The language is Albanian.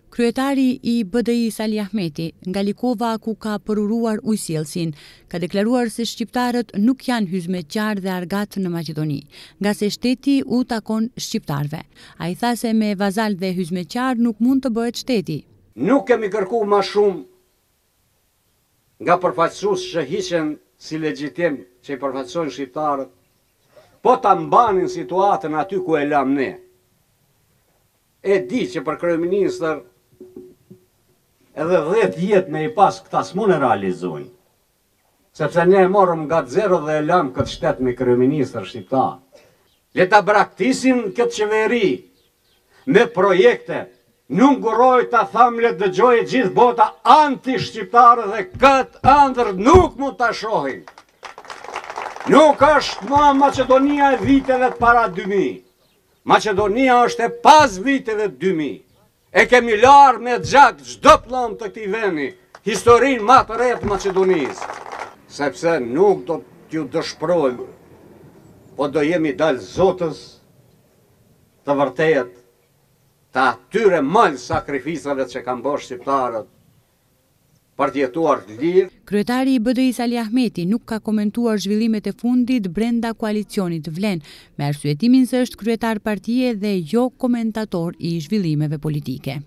Kryetari i BDI Sali Ahmeti, nga Likova ku ka përuruar ujësjellsin, ka deklaruar se shqiptarët nuk janë hizmetqar dhe argat në Maqedoni, nga se shteti u takon shqiptarve. Ai tha se me vazal dhe hizmetqar nuk mund të bëhet shteti. Nuk kemi kërkuar më shumë nga përfaqësues që hiqen si legjitim që i përfaqësojnë shqiptarët, po ta mbanin situatën aty ku e lam ne. E di që për kryeministër edhe 10 jetë me i pas këta s'mun e realizojnë. Sepse ne e morëm nga zero dhe e lam këtë shtet me kryeministër shqiptar. Le ta braktisin këtë qeveri me projekte. Nuk nguroj ta tham le dëgjoj gjithë bota anti-shqiptare dhe këtë ëndër nuk mund ta shohin. Nuk është më Maqedonia e viteve të para 2000. Maqedonia është e pas viteve 2000. E kemi larë me gjak çdo pllumb të këtij vendi, historinë më të re të Maqedonisë. Sepse nuk do t'ju dëshprojmë, po do jemi dalë zotës të vërtet të atyre mal sakrificave që kanë bërë shqiptarët për të jetuar lirë. Kryetari i BDI Sali Ahmeti nuk ka komentuar zhvillimet e fundit brenda koalicionit Vlen, me arsyetimin se është kryetar partie dhe jo komentator i zhvillimeve politike.